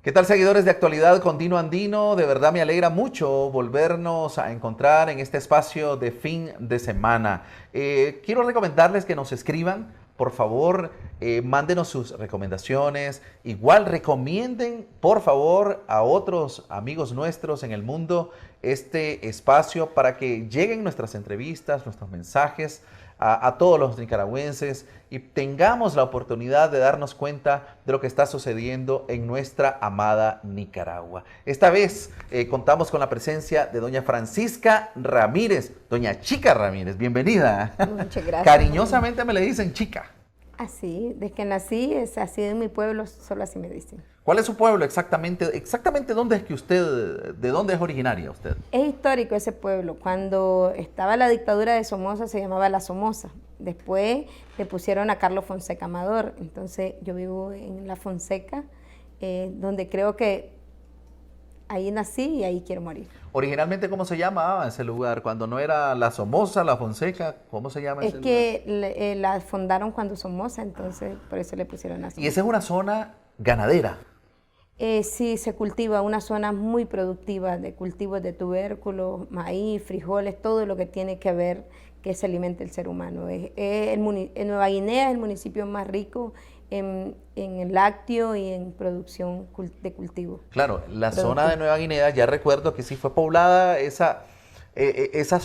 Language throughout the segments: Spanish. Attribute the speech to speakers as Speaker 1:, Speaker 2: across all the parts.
Speaker 1: ¿Qué tal, seguidores de Actualidad Continuo Andino? De verdad me alegra mucho volvernos a encontrar en este espacio de fin de semana. Quiero recomendarles que nos escriban, por favor, mándenos sus recomendaciones. Igual recomienden, por favor, a otros amigos nuestros en el mundo este espacio para que lleguen nuestras entrevistas, nuestros mensajes a todos los nicaragüenses y tengamos la oportunidad de darnos cuenta de lo que está sucediendo en nuestra amada Nicaragua. Esta vez contamos con la presencia de doña Francisca Ramírez, doña Chica Ramírez, bienvenida.
Speaker 2: Muchas gracias.
Speaker 1: Cariñosamente me le dicen Chica.
Speaker 2: Así, desde que nací, es así en mi pueblo, solo así me dicen.
Speaker 1: ¿Cuál es su pueblo exactamente? Exactamente dónde es que usted, de dónde es originaria usted.
Speaker 2: Es histórico ese pueblo. Cuando estaba la dictadura de Somoza se llamaba La Somoza. Después le pusieron a Carlos Fonseca Amador. Entonces yo vivo en La Fonseca, donde creo que ahí nací y ahí quiero morir.
Speaker 1: Originalmente, ¿cómo se llamaba ese lugar? Cuando no era La Somoza, La Fonseca, ¿cómo se llama ese lugar?
Speaker 2: Es que la fundaron cuando Somoza, entonces por eso le pusieron La Somoza.
Speaker 1: Y esa es una zona ganadera.
Speaker 2: Sí, se cultiva una zona muy productiva de cultivos de tubérculos, maíz, frijoles, todo lo que tiene que ver que se alimente el ser humano. En Nueva Guinea es el municipio más rico en el lácteo y en producción de cultivo.
Speaker 1: Claro, la zona de Nueva Guinea, ya recuerdo que sí fue poblada esa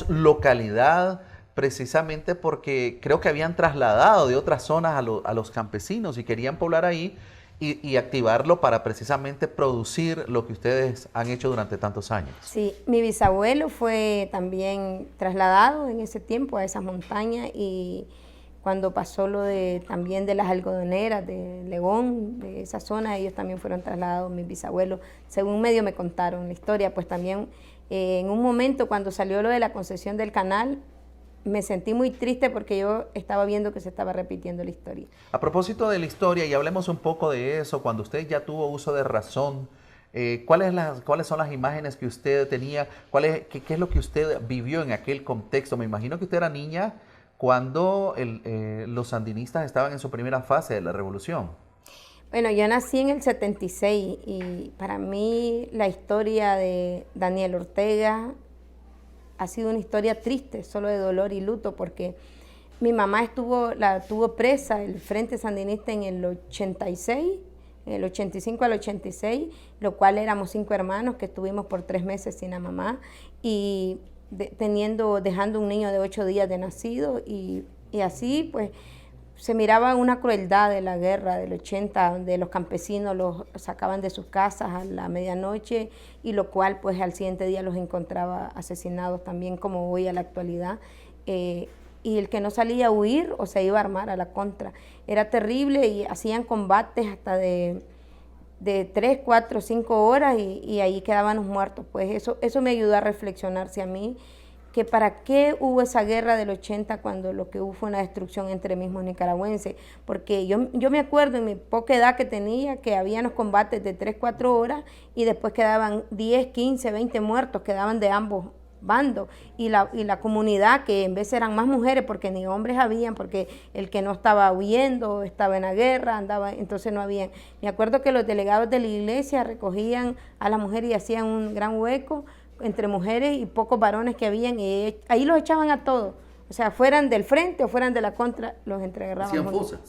Speaker 1: localidad precisamente porque creo que habían trasladado de otras zonas a los campesinos y querían poblar ahí y activarlo para precisamente producir lo que ustedes han hecho durante tantos años.
Speaker 2: Sí, mi bisabuelo fue también trasladado en ese tiempo a esas montañas y cuando pasó lo de también de las algodoneras de Legón, de esa zona, ellos también fueron trasladados, mis bisabuelos, según medio me contaron la historia, pues también en un momento cuando salió lo de la concesión del canal, me sentí muy triste porque yo estaba viendo que se estaba repitiendo la historia.
Speaker 1: A propósito de la historia, y hablemos un poco de eso, cuando usted ya tuvo uso de razón, ¿cuáles son las imágenes que usted tenía? ¿Qué es lo que usted vivió en aquel contexto? Me imagino que usted era niña cuando los sandinistas estaban en su primera fase de la revolución.
Speaker 2: Bueno, yo nací en el 76 y para mí la historia de Daniel Ortega ha sido una historia triste, solo de dolor y luto, porque mi mamá la tuvo presa el Frente Sandinista en el 86, en el 85 al 86, lo cual éramos 5 hermanos que estuvimos por 3 meses sin la mamá y dejando un niño de 8 días de nacido y así pues se miraba una crueldad de la guerra del 80, donde los campesinos los sacaban de sus casas a la medianoche y lo cual pues al siguiente día los encontraba asesinados también como hoy a la actualidad. Y el que no salía a huir o se iba a armar a la contra. Era terrible y hacían combates hasta de 3, 4, 5 horas y ahí quedaban los muertos. Pues eso me ayudó a reflexionarse a mí que para qué hubo esa guerra del 80 cuando lo que hubo fue una destrucción entre mismos nicaragüenses, porque yo me acuerdo en mi poca edad que tenía que había unos combates de 3, 4 horas y después quedaban 10, 15, 20 muertos, quedaban de ambos bandos y la comunidad que en vez eran más mujeres porque ni hombres habían, porque el que no estaba huyendo estaba en la guerra, entonces no habían. Me acuerdo que los delegados de la iglesia recogían a las mujeres y hacían un gran hueco entre mujeres y pocos varones que habían y ahí los echaban a todos, o sea, fueran del frente o fueran de la contra, los entregaban.
Speaker 1: Hacían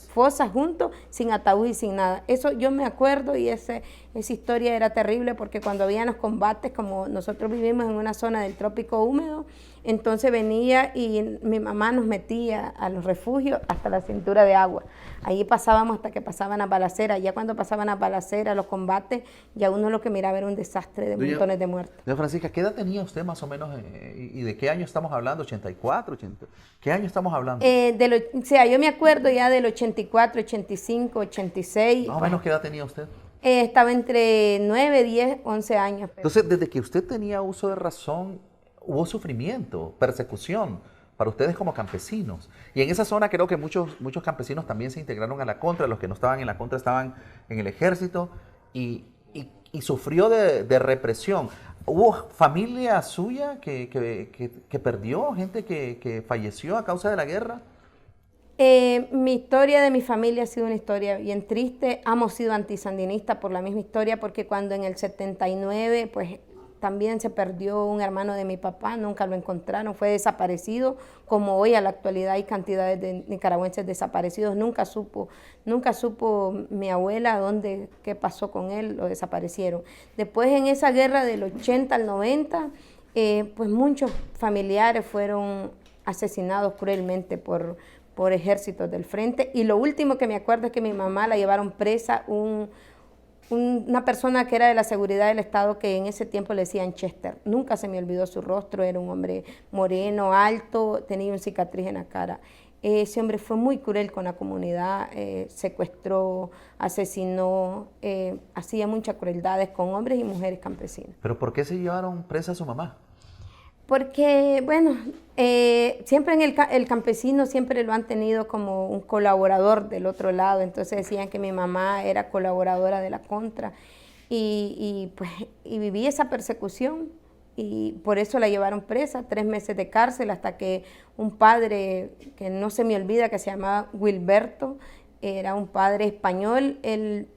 Speaker 2: fosas juntos, sin ataúd y sin nada. Eso yo me acuerdo y esa historia era terrible porque cuando habían los combates, como nosotros vivimos en una zona del trópico húmedo, entonces venía y mi mamá nos metía a los refugios hasta la cintura de agua. Ahí pasábamos hasta que pasaban a balacera. Ya cuando pasaban a balacera, los combates, ya uno lo que miraba era un desastre de montones de muertos.
Speaker 1: Doña Francisca, ¿qué edad tenía usted más o menos y de qué año estamos hablando? ¿84, 80? ¿Qué año estamos hablando?
Speaker 2: O sea, yo me acuerdo ya del 84, 85, 86.
Speaker 1: Más o menos, ¿qué edad tenía usted?
Speaker 2: Estaba entre 9, 10, 11 años.
Speaker 1: Entonces, desde que usted tenía uso de razón, hubo sufrimiento, persecución para ustedes como campesinos. Y en esa zona creo que muchos campesinos también se integraron a la contra. Los que no estaban en la contra estaban en el ejército y sufrió de represión. ¿Hubo familia suya que perdió, gente que falleció a causa de la guerra?
Speaker 2: Mi historia de mi familia ha sido una historia bien triste. Hemos sido antisandinistas por la misma historia, porque cuando en el 79, pues también se perdió un hermano de mi papá, nunca lo encontraron, fue desaparecido, como hoy a la actualidad hay cantidades de nicaragüenses desaparecidos. Nunca supo mi abuela dónde, qué pasó con él, lo desaparecieron. Después en esa guerra del 80 al 90, pues muchos familiares fueron asesinados cruelmente por ejércitos del frente. Y lo último que me acuerdo es que mi mamá la llevaron presa una persona que era de la seguridad del Estado, que en ese tiempo le decían Chester. Nunca se me olvidó su rostro, era un hombre moreno, alto, tenía una cicatriz en la cara. Ese hombre fue muy cruel con la comunidad, secuestró, asesinó, hacía muchas crueldades con hombres y mujeres campesinas.
Speaker 1: ¿Pero por qué se llevaron presa a su mamá?
Speaker 2: Porque, bueno, siempre el campesino siempre lo han tenido como un colaborador del otro lado, entonces decían que mi mamá era colaboradora de la contra pues, viví esa persecución y por eso la llevaron presa, 3 meses de cárcel, hasta que un padre, que no se me olvida, que se llamaba Wilberto, era un padre español, él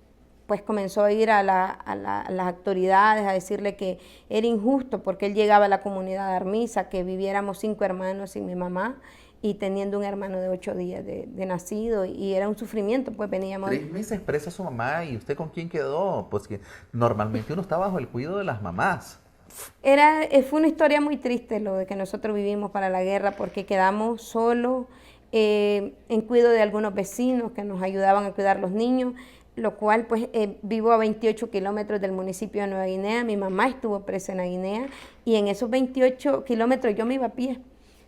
Speaker 2: pues comenzó a ir a las autoridades a decirle que era injusto porque él llegaba a la comunidad de Armisa, que viviéramos 5 hermanos sin mi mamá y teniendo un hermano de 8 días de nacido, y era un sufrimiento, pues veníamos...
Speaker 1: 3 meses presa su mamá, ¿y usted con quién quedó? Pues que normalmente uno está bajo el cuidado de las mamás.
Speaker 2: Fue una historia muy triste lo de que nosotros vivimos para la guerra, porque quedamos solos, en cuidado de algunos vecinos que nos ayudaban a cuidar los niños, lo cual pues vivo a 28 kilómetros del municipio de Nueva Guinea. Mi mamá estuvo presa en la Guinea y en esos 28 kilómetros yo me iba a pie,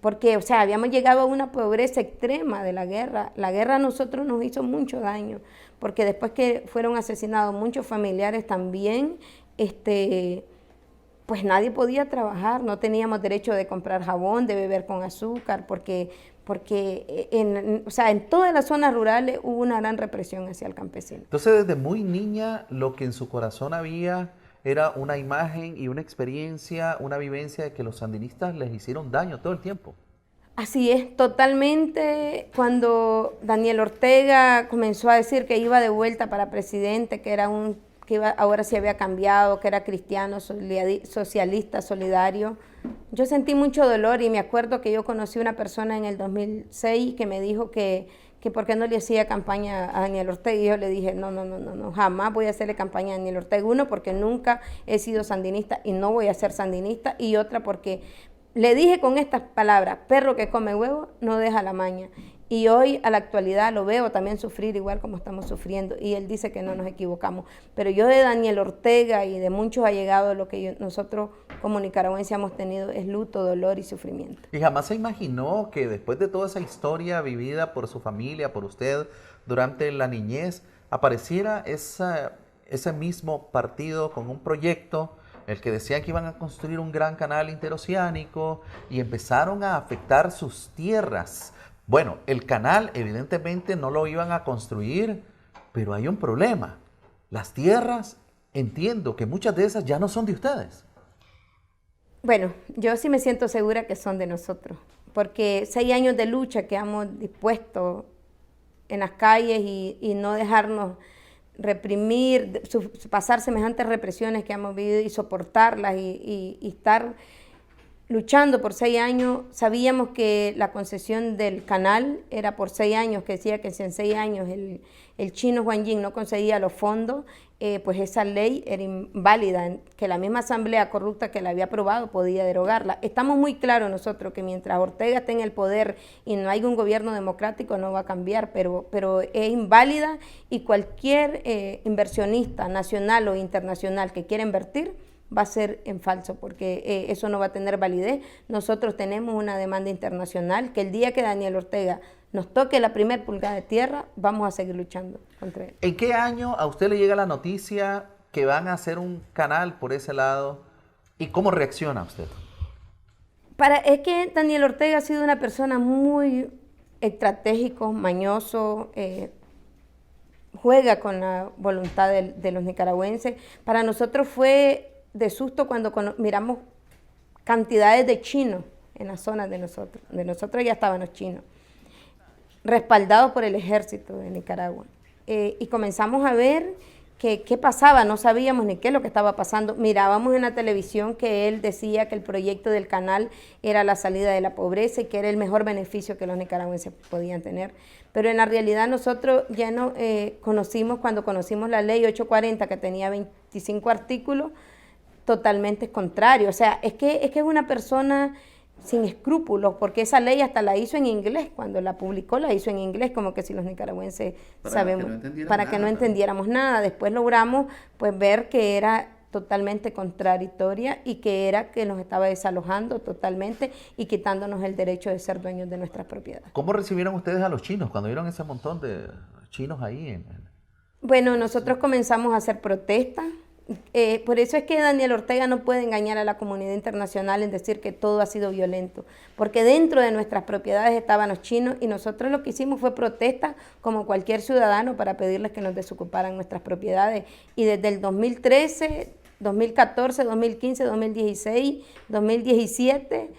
Speaker 2: porque o sea, habíamos llegado a una pobreza extrema de la guerra. La guerra a nosotros nos hizo mucho daño, porque después que fueron asesinados muchos familiares también, pues nadie podía trabajar, no teníamos derecho de comprar jabón, de beber con azúcar, porque o sea, en todas las zonas rurales hubo una gran represión hacia el campesino.
Speaker 1: Entonces, desde muy niña, lo que en su corazón había era una imagen y una experiencia, una vivencia de que los sandinistas les hicieron daño todo el tiempo.
Speaker 2: Así es, totalmente. Cuando Daniel Ortega comenzó a decir que iba de vuelta para presidente, ahora sí había cambiado, que era cristiano, socialista, solidario, yo sentí mucho dolor, y me acuerdo que yo conocí una persona en el 2006 que me dijo que por qué no le hacía campaña a Daniel Ortega, y yo le dije, no, jamás voy a hacerle campaña a Daniel Ortega. Uno, porque nunca he sido sandinista y no voy a ser sandinista, y otra porque le dije con estas palabras: perro que come huevo no deja la maña. Y hoy, a la actualidad, lo veo también sufrir igual como estamos sufriendo, y él dice que no nos equivocamos. Pero yo de Daniel Ortega y de muchos allegados, lo que nosotros como nicaragüenses hemos tenido es luto, dolor y sufrimiento.
Speaker 1: Y jamás se imaginó que después de toda esa historia vivida por su familia, por usted, durante la niñez, apareciera ese mismo partido con un proyecto, el que decían que iban a construir un gran canal interoceánico, y empezaron a afectar sus tierras. Bueno, el canal evidentemente no lo iban a construir, pero hay un problema. Las tierras, entiendo que muchas de esas ya no son de ustedes.
Speaker 2: Bueno, yo sí me siento segura que son de nosotros, porque 6 años de lucha que hemos dispuesto en las calles y no dejarnos reprimir, pasar semejantes represiones que hemos vivido y soportarlas y estar luchando por 6 años. Sabíamos que la concesión del canal era por 6 años, que decía que si en 6 años el chino Juan Ying no concedía los fondos, pues esa ley era inválida, que la misma asamblea corrupta que la había aprobado podía derogarla. Estamos muy claros nosotros que mientras Ortega esté en el poder y no haya un gobierno democrático, no va a cambiar, pero es inválida, y cualquier inversionista nacional o internacional que quiera invertir va a ser en falso, porque eso no va a tener validez. Nosotros tenemos una demanda internacional que el día que Daniel Ortega nos toque la primer pulgada de tierra, vamos a seguir luchando contra él.
Speaker 1: ¿En qué año a usted le llega la noticia que van a hacer un canal por ese lado? ¿Y cómo reacciona usted?
Speaker 2: Es que Daniel Ortega ha sido una persona muy estratégico, mañoso, juega con la voluntad de los nicaragüenses. Para nosotros fue de susto cuando miramos cantidades de chinos en las zonas de nosotros. De nosotros ya estaban los chinos. respaldados por el ejército de Nicaragua. Y comenzamos a ver qué pasaba, no sabíamos ni qué es lo que estaba pasando. Mirábamos en la televisión que él decía que el proyecto del canal era la salida de la pobreza y que era el mejor beneficio que los nicaragüenses podían tener. Pero en la realidad nosotros ya no conocimos, cuando conocimos la ley 840, que tenía 25 artículos, totalmente contrario. O sea, es que es una persona sin escrúpulos, porque esa ley hasta la hizo en inglés, cuando la publicó la hizo en inglés, como que si los nicaragüenses para que no entendiéramos nada. Después logramos pues ver que era totalmente contradictoria y que era que nos estaba desalojando totalmente y quitándonos el derecho de ser dueños de nuestras propiedades.
Speaker 1: ¿Cómo recibieron ustedes a los chinos cuando vieron ese montón de chinos ahí?
Speaker 2: Bueno, nosotros comenzamos a hacer protestas. Por eso es que Daniel Ortega no puede engañar a la comunidad internacional en decir que todo ha sido violento, porque dentro de nuestras propiedades estaban los chinos y nosotros lo que hicimos fue protesta como cualquier ciudadano para pedirles que nos desocuparan nuestras propiedades. Y desde el 2013, 2014, 2015, 2016, 2017,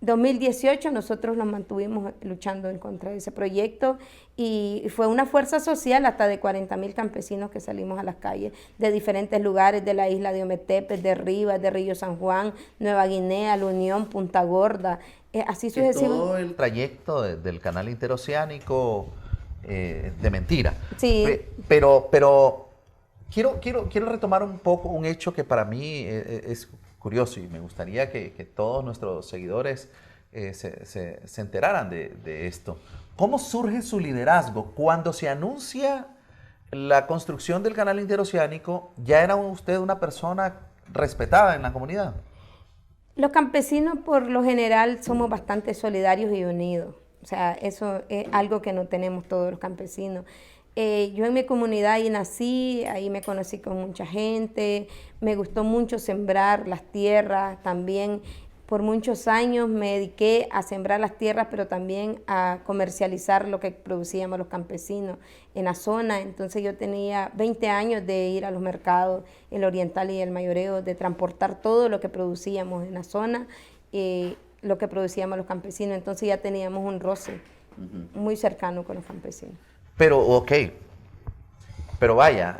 Speaker 2: 2018 nosotros nos mantuvimos luchando en contra de ese proyecto y fue una fuerza social hasta de 40,000 campesinos que salimos a las calles de diferentes lugares de la isla de Ometepe, de Rivas, de Río San Juan, Nueva Guinea, La Unión, Punta Gorda, así sucesivamente.
Speaker 1: Todo el trayecto del canal interoceánico de mentira.
Speaker 2: Sí.
Speaker 1: Pero quiero retomar un poco un hecho que para mí es curioso y me gustaría que todos nuestros seguidores se enteraran de esto. ¿Cómo surge su liderazgo? Cuando se anuncia la construcción del canal interoceánico, ¿ya era usted una persona respetada en la comunidad?
Speaker 2: Los campesinos por lo general somos bastante solidarios y unidos. O sea, eso es algo que no tenemos todos los campesinos. Yo en mi comunidad ahí nací, ahí me conocí con mucha gente, me gustó mucho sembrar las tierras, también por muchos años me dediqué a sembrar las tierras, pero también a comercializar lo que producíamos los campesinos en la zona. Entonces yo tenía 20 años de ir a los mercados, el Oriental y el Mayoreo, de transportar todo lo que producíamos en la zona, lo que producíamos los campesinos. Entonces ya teníamos un roce muy cercano con los campesinos.
Speaker 1: Pero, ok, pero vaya,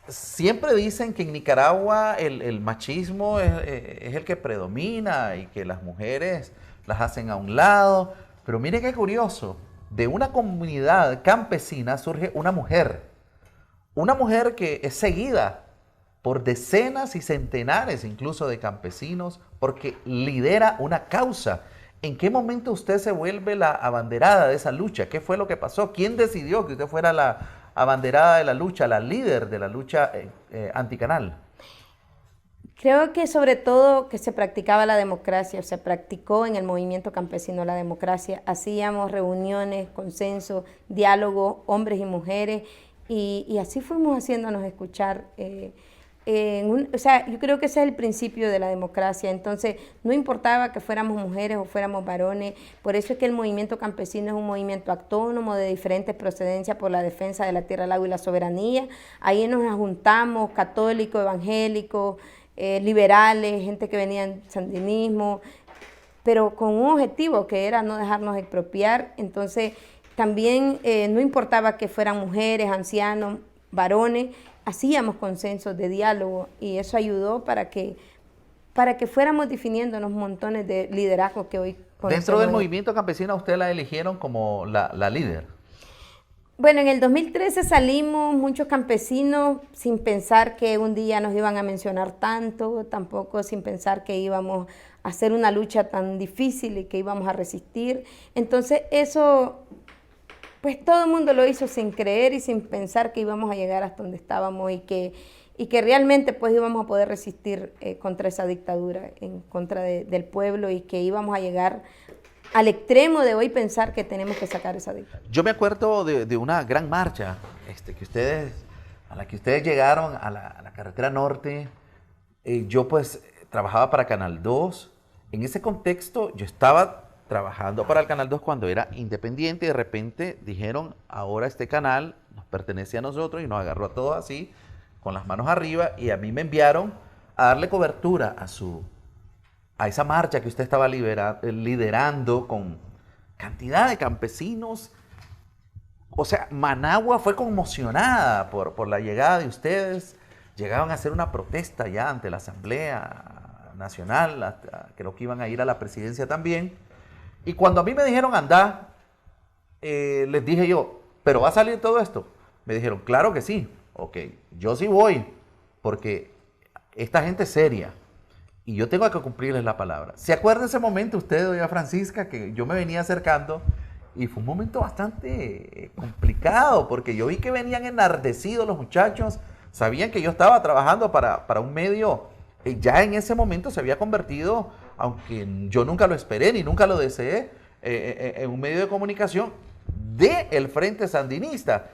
Speaker 1: siempre dicen que en Nicaragua el machismo es el que predomina y que las mujeres las hacen a un lado. Pero mire qué curioso, de una comunidad campesina surge una mujer que es seguida por decenas y centenares incluso de campesinos porque lidera una causa. ¿En qué momento usted se vuelve la abanderada de esa lucha? ¿Qué fue lo que pasó? ¿Quién decidió que usted fuera la abanderada de la lucha, la líder de la lucha anticanal?
Speaker 2: Creo que sobre todo que se practicaba la democracia, se practicó en el movimiento campesino la democracia. Hacíamos reuniones, consenso, diálogo, hombres y mujeres, y así fuimos haciéndonos escuchar. O sea, yo creo que ese es el principio de la democracia. Entonces, no importaba que fuéramos mujeres o fuéramos varones. Por eso es que el movimiento campesino es un movimiento autónomo de diferentes procedencias por la defensa de la tierra, el agua y la soberanía. Ahí nos juntamos católicos, evangélicos, liberales, gente que venía del sandinismo, pero con un objetivo que era no dejarnos expropiar. Entonces, también no importaba que fueran mujeres, ancianos, varones, hacíamos consensos de diálogo y eso ayudó para que fuéramos definiéndonos montones de liderazgos que hoy conocemos.
Speaker 1: Dentro del movimiento campesino, ¿usted la eligieron como la líder?
Speaker 2: Bueno, en el 2013 salimos muchos campesinos sin pensar que un día nos iban a mencionar tanto, tampoco sin pensar que íbamos a hacer una lucha tan difícil y que íbamos a resistir. Entonces eso, pues todo el mundo lo hizo sin creer y sin pensar que íbamos a llegar hasta donde estábamos y que realmente pues íbamos a poder resistir contra esa dictadura, en contra del pueblo y que íbamos a llegar al extremo de hoy pensar que tenemos que sacar esa dictadura.
Speaker 1: Yo me acuerdo de una gran marcha a la que ustedes llegaron a la carretera norte. Yo pues trabajaba para Canal 2. En ese contexto yo estaba trabajando para el Canal 2 cuando era independiente y de repente dijeron, ahora este canal nos pertenece a nosotros y nos agarró a todos así, con las manos arriba, y a mí me enviaron a darle cobertura a esa marcha que usted estaba liderando con cantidad de campesinos o sea, Managua fue conmocionada por la llegada de ustedes. Llegaban a hacer una protesta ya ante la Asamblea Nacional, creo que iban a ir a la presidencia también. Y cuando a mí me dijeron anda, les dije yo, ¿pero va a salir todo esto? Me dijeron, claro que sí. Ok, yo sí voy, porque esta gente es seria y yo tengo que cumplirles la palabra. ¿Se acuerda ese momento usted, doña Francisca, que yo me venía acercando y fue un momento bastante complicado porque yo vi que venían enardecidos los muchachos, sabían que yo estaba trabajando para un medio, ya en ese momento se había convertido, aunque yo nunca lo esperé ni nunca lo deseé, en un medio de comunicación del Frente Sandinista.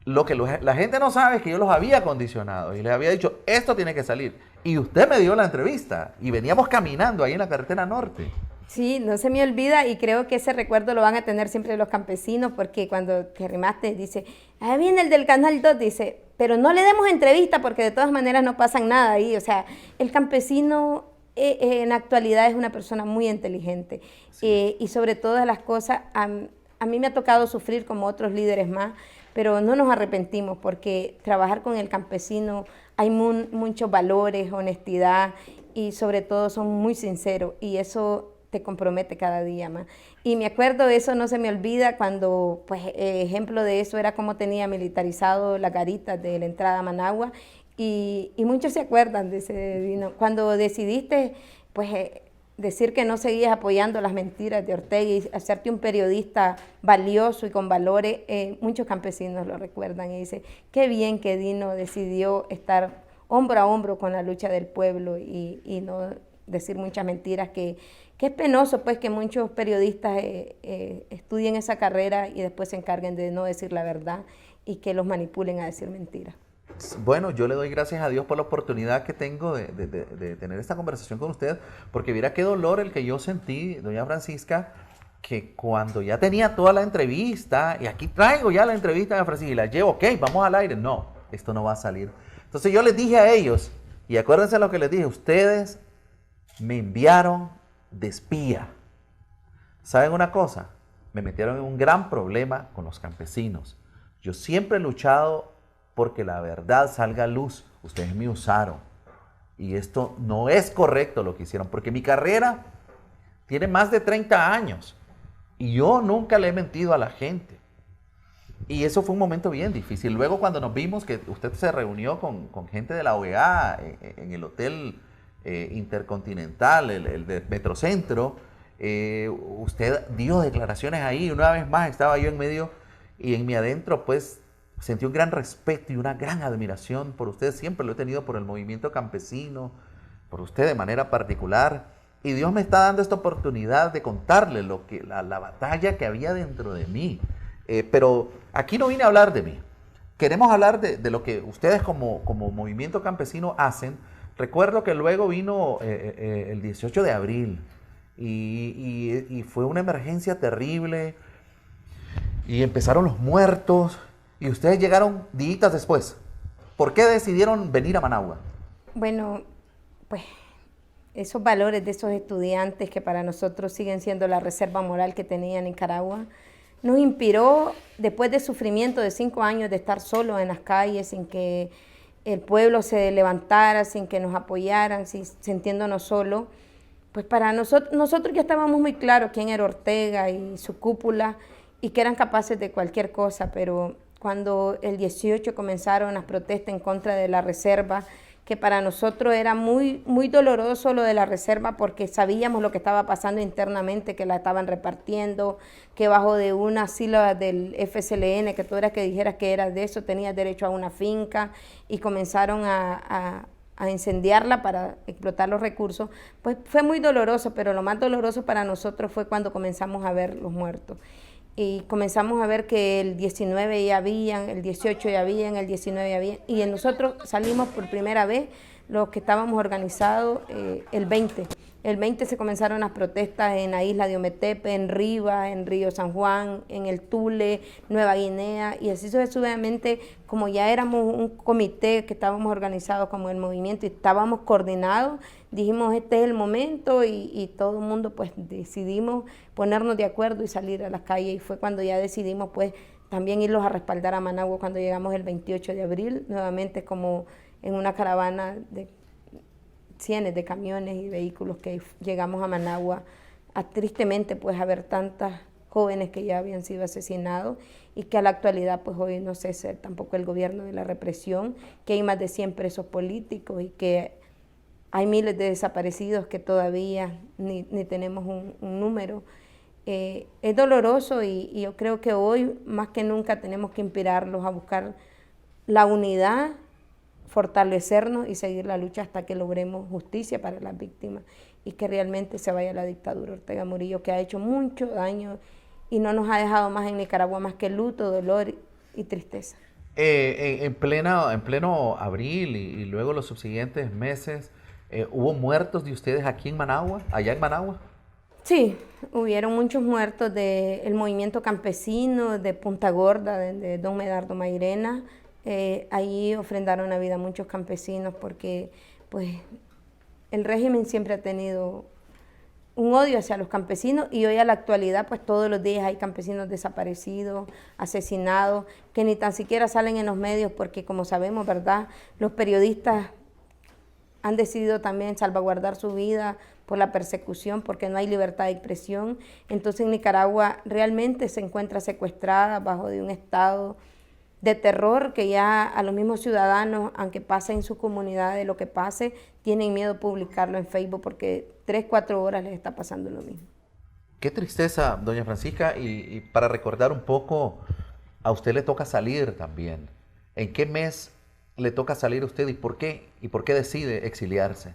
Speaker 1: Lo que la gente no sabe es que yo los había condicionado y les había dicho, esto tiene que salir. Y usted me dio la entrevista y veníamos caminando ahí en la carretera norte.
Speaker 2: Sí, no se me olvida y creo que ese recuerdo lo van a tener siempre los campesinos porque cuando te arrimaste dice, ahí viene el del Canal 2, dice, pero no le demos entrevista porque de todas maneras no pasan nada ahí. O sea, el campesino en la actualidad es una persona muy inteligente y sobre todas las cosas, a mí me ha tocado sufrir como otros líderes más, pero no nos arrepentimos porque trabajar con el campesino hay muchos valores, honestidad y sobre todo son muy sinceros y eso te compromete cada día más. Y me acuerdo, eso no se me olvida, cuando, pues, ejemplo de eso era cómo tenía militarizado la garita de la entrada a Managua y muchos se acuerdan de ese día. Cuando decidiste, pues, decir que no seguías apoyando las mentiras de Ortega y hacerte un periodista valioso y con valores, muchos campesinos lo recuerdan y dicen, qué bien que Dino decidió estar hombro a hombro con la lucha del pueblo y no decir muchas mentiras, que es penoso pues que muchos periodistas estudien esa carrera y después se encarguen de no decir la verdad y que los manipulen a decir mentiras.
Speaker 1: Bueno, yo le doy gracias a Dios por la oportunidad que tengo de tener esta conversación con usted, porque mira qué dolor el que yo sentí, doña Francisca, que cuando ya tenía toda la entrevista, y aquí traigo ya la entrevista de Francisca y la llevo, ok, vamos al aire, no, esto no va a salir. Entonces yo les dije a ellos, y acuérdense lo que les dije, ustedes me enviaron de espía. ¿Saben una cosa? Me metieron en un gran problema con los campesinos. Yo siempre he luchado porque la verdad salga a luz. Ustedes me usaron. Y esto no es correcto lo que hicieron, porque mi carrera tiene más de 30 años. Y yo nunca le he mentido a la gente. Y eso fue un momento bien difícil. Luego cuando nos vimos que usted se reunió con gente de la OEA en el Hotel Intercontinental, el de Metrocentro, usted dio declaraciones ahí. Una vez más estaba yo en medio y en mi adentro pues sentí un gran respeto y una gran admiración por usted. Siempre lo he tenido por el movimiento campesino, por usted de manera particular. Y Dios me está dando esta oportunidad de contarle la batalla que había dentro de mí. Pero aquí no vine a hablar de mí. Queremos hablar de lo que ustedes como movimiento campesino hacen. Recuerdo que luego vino el 18 de abril y fue una emergencia terrible y empezaron los muertos y ustedes llegaron días después. ¿Por qué decidieron venir a Managua?
Speaker 2: Bueno, pues esos valores de esos estudiantes que para nosotros siguen siendo la reserva moral que tenía en Nicaragua, nos inspiró después de sufrimiento de 5 años de estar solos en las calles, sin que el pueblo se levantara, sin que nos apoyaran, sintiéndonos solos. Pues para nosotros ya estábamos muy claros quién era Ortega y su cúpula y que eran capaces de cualquier cosa, pero cuando el 18 comenzaron las protestas en contra de la reserva, que para nosotros era muy, muy doloroso lo de la reserva porque sabíamos lo que estaba pasando internamente, que la estaban repartiendo, que bajo de una sílaba del FSLN, que tú eras que dijeras que eras de eso, tenías derecho a una finca y comenzaron a incendiarla para explotar los recursos, pues fue muy doloroso, pero lo más doloroso para nosotros fue cuando comenzamos a ver los muertos. Y comenzamos a ver que el 19 ya habían, el 18 ya habían, el 19 ya habían, y nosotros salimos por primera vez, los que estábamos organizados, el 20. El 20 se comenzaron las protestas en la isla de Ometepe, en Rivas, en Río San Juan, en el Tule, Nueva Guinea, y así sucesivamente, como ya éramos un comité que estábamos organizados como el movimiento y estábamos coordinados, dijimos este es el momento y todo el mundo pues decidimos ponernos de acuerdo y salir a las calles y fue cuando ya decidimos pues también irlos a respaldar a Managua cuando llegamos el 28 de abril, nuevamente como en una caravana de cientos de camiones y vehículos que llegamos a Managua, tristemente pues a ver tantas jóvenes que ya habían sido asesinados y que a la actualidad pues hoy no cesa tampoco el gobierno de la represión, que hay más de 100 presos políticos y que hay miles de desaparecidos que todavía ni tenemos un número. Es doloroso y yo creo que hoy más que nunca tenemos que inspirarlos a buscar la unidad, fortalecernos y seguir la lucha hasta que logremos justicia para las víctimas y que realmente se vaya la dictadura Ortega Murillo, que ha hecho mucho daño y no nos ha dejado más en Nicaragua más que luto, dolor y tristeza.
Speaker 1: En pleno abril y luego los subsiguientes meses, ¿hubo muertos de ustedes aquí en Managua, allá en Managua?
Speaker 2: Sí, hubieron muchos muertos del movimiento campesino, de Punta Gorda, de don Medardo Mairena. Ahí ofrendaron la vida a muchos campesinos porque pues, el régimen siempre ha tenido un odio hacia los campesinos y hoy a la actualidad pues todos los días hay campesinos desaparecidos, asesinados, que ni tan siquiera salen en los medios porque como sabemos, ¿verdad? Los periodistas han decidido también salvaguardar su vida por la persecución, porque no hay libertad de expresión. Entonces Nicaragua realmente se encuentra secuestrada bajo de un estado de terror que ya a los mismos ciudadanos, aunque pase en su comunidad de lo que pase, tienen miedo de publicarlo en Facebook porque 3, 4 horas les está pasando lo mismo.
Speaker 1: Qué tristeza, doña Francisca, y para recordar un poco, a usted le toca salir también. ¿En qué mes le toca salir a usted y por qué? ¿Y por qué decide exiliarse?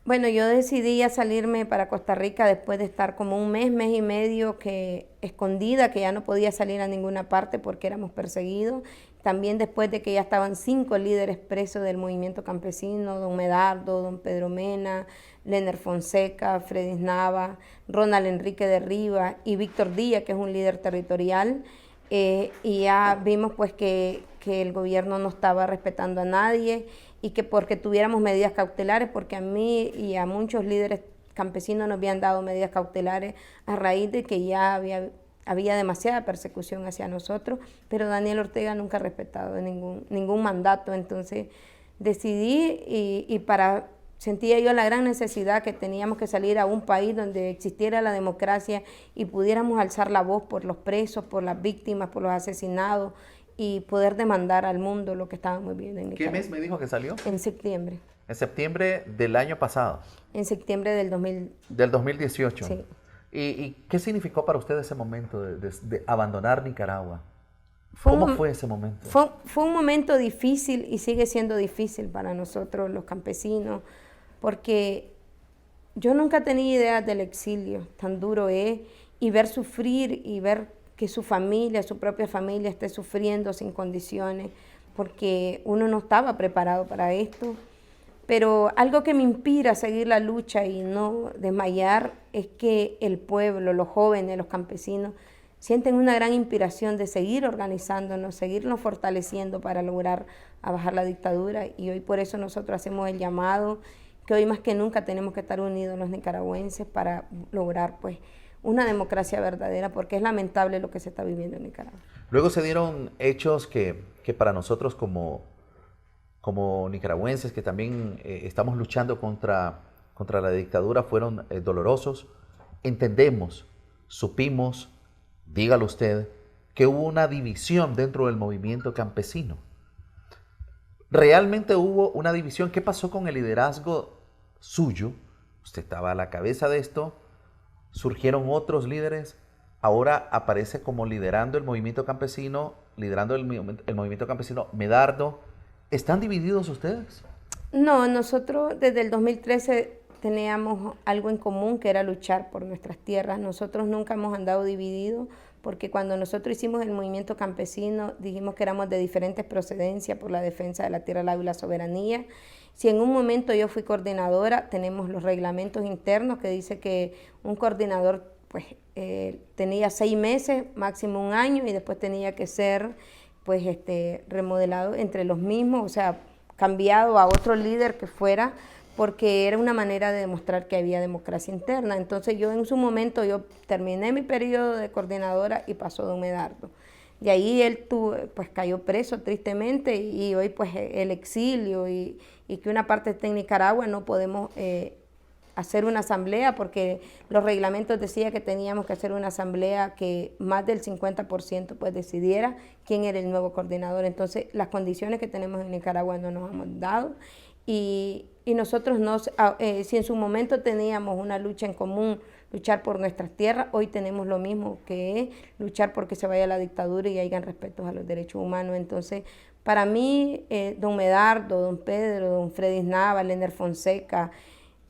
Speaker 2: Bueno, yo decidí ya salirme para Costa Rica después de estar como un mes, mes y medio que escondida, que ya no podía salir a ninguna parte porque éramos perseguidos. También después de que ya estaban 5 líderes presos del movimiento campesino, don Medardo, don Pedro Mena, Lener Fonseca, Fredis Nava, Ronald Enrique de Rivas y Víctor Díaz, que es un líder territorial. Y ya vimos pues que el gobierno no estaba respetando a nadie y que porque tuviéramos medidas cautelares, porque a mí y a muchos líderes campesinos nos habían dado medidas cautelares a raíz de que ya había demasiada persecución hacia nosotros, pero Daniel Ortega nunca ha respetado ningún mandato, entonces decidí sentía yo la gran necesidad que teníamos que salir a un país donde existiera la democracia y pudiéramos alzar la voz por los presos, por las víctimas, por los asesinados y poder demandar al mundo lo que estábamos viviendo en Nicaragua.
Speaker 1: ¿Qué mes me dijo que salió?
Speaker 2: En septiembre.
Speaker 1: En septiembre del año pasado.
Speaker 2: En septiembre del
Speaker 1: 2018.
Speaker 2: Sí.
Speaker 1: ¿Y qué significó para usted ese momento de abandonar Nicaragua? ¿Cómo fue ese momento?
Speaker 2: Fue un momento difícil y sigue siendo difícil para nosotros los campesinos, porque yo nunca tenía idea del exilio, tan duro es, y ver sufrir y ver que su familia, su propia familia esté sufriendo sin condiciones, porque uno no estaba preparado para esto. Pero algo que me inspira a seguir la lucha y no desmayar es que el pueblo, los jóvenes, los campesinos, sienten una gran inspiración de seguir organizándonos, seguirnos fortaleciendo para lograr bajar la dictadura y hoy por eso nosotros hacemos el llamado que hoy más que nunca tenemos que estar unidos los nicaragüenses para lograr pues una democracia verdadera, porque es lamentable lo que se está viviendo en Nicaragua.
Speaker 1: Luego se dieron hechos que para nosotros como nicaragüenses que también estamos luchando contra la dictadura fueron dolorosos. Entendemos, supimos, dígalo usted, que hubo una división dentro del movimiento campesino. Realmente hubo una división. ¿Qué pasó con el liderazgo suyo? Usted estaba a la cabeza de esto, surgieron otros líderes, ahora aparece como liderando el movimiento campesino, liderando el movimiento campesino Medardo. ¿Están divididos ustedes?
Speaker 2: No, nosotros desde el 2013 teníamos algo en común que era luchar por nuestras tierras. Nosotros nunca hemos andado divididos porque cuando nosotros hicimos el movimiento campesino dijimos que éramos de diferentes procedencias por la defensa de la tierra, el agua y la soberanía. Si en un momento yo fui coordinadora, tenemos los reglamentos internos que dice que un coordinador pues, tenía 6 meses, máximo 1 año y después tenía que ser pues, remodelado entre los mismos, o sea, cambiado a otro líder que fuera, porque era una manera de demostrar que había democracia interna. Entonces yo en su momento, yo terminé mi periodo de coordinadora y pasó don Medardo. De ahí él pues cayó preso tristemente y hoy pues el exilio y que una parte está en Nicaragua, no podemos hacer una asamblea porque los reglamentos decían que teníamos que hacer una asamblea que más del 50% pues decidiera quién era el nuevo coordinador. Entonces las condiciones que tenemos en Nicaragua no nos hemos dado y nosotros si en su momento teníamos una lucha en común, luchar por nuestras tierras, hoy tenemos lo mismo, que es luchar porque se vaya la dictadura y hayan respetos a los derechos humanos. Entonces, para mí, don Medardo, don Pedro, don Freddy Nava, Lener Fonseca,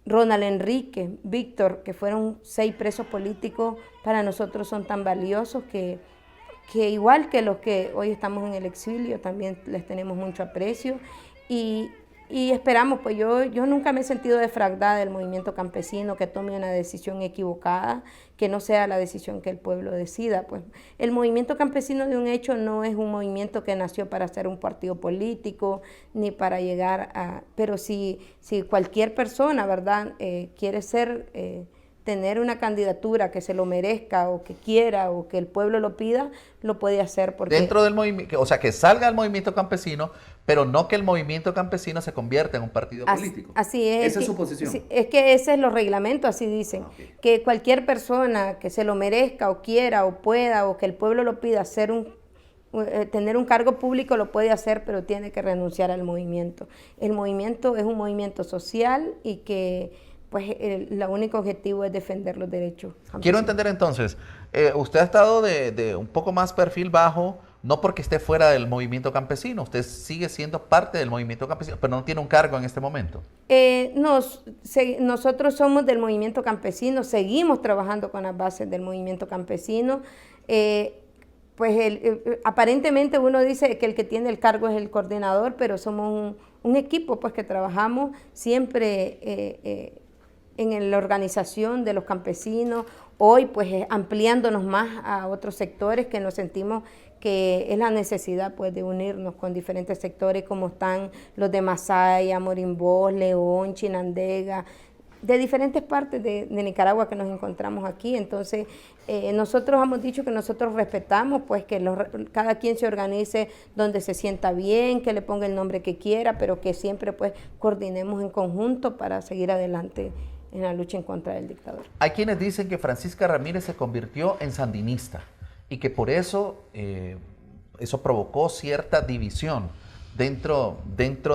Speaker 2: Ronald Enrique, Víctor, que fueron 6 presos políticos, para nosotros son tan valiosos que igual que los que hoy estamos en el exilio, también les tenemos mucho aprecio y esperamos, pues yo nunca me he sentido defraudada del movimiento campesino, que tome una decisión equivocada, que no sea la decisión que el pueblo decida. Pues el movimiento campesino de un hecho no es un movimiento que nació para ser un partido político, ni para llegar a... Pero si cualquier persona, ¿verdad?, quiere tener una candidatura que se lo merezca o que quiera o que el pueblo lo pida, lo puede hacer. Porque
Speaker 1: dentro del movimiento, o sea, que salga el movimiento campesino, pero no que el movimiento campesino se convierta en un partido político.
Speaker 2: Así es.
Speaker 1: Esa es su posición.
Speaker 2: Es que ese es los reglamentos, así dicen. Okay. Que cualquier persona que se lo merezca o quiera o pueda o que el pueblo lo pida tener un cargo público lo puede hacer, pero tiene que renunciar al movimiento. El movimiento es un movimiento social y que pues el único objetivo es defender los derechos campesinos.
Speaker 1: Quiero entender entonces, usted ha estado de un poco más perfil bajo, no porque esté fuera del movimiento campesino, usted sigue parte del movimiento campesino, pero no tiene un cargo en este momento.
Speaker 2: Nosotros somos del movimiento campesino, seguimos trabajando con las bases del movimiento campesino. Pues aparentemente uno dice que el que tiene el cargo es el coordinador, pero somos un equipo pues que trabajamos siempre en la organización de los campesinos, hoy pues ampliándonos más a otros sectores que nos sentimos que es la necesidad pues de unirnos con diferentes sectores como están los de Masaya, Morimbó, León, Chinandega, de diferentes partes de Nicaragua que nos encontramos aquí. Entonces nosotros hemos dicho que nosotros respetamos pues que cada quien se organice donde se sienta bien, que le ponga el nombre que quiera, pero que siempre pues coordinemos en conjunto para seguir adelante en la lucha en contra del dictador.
Speaker 1: Hay quienes dicen que Francisca Ramírez se convirtió en sandinista y que por eso eso provocó cierta división dentro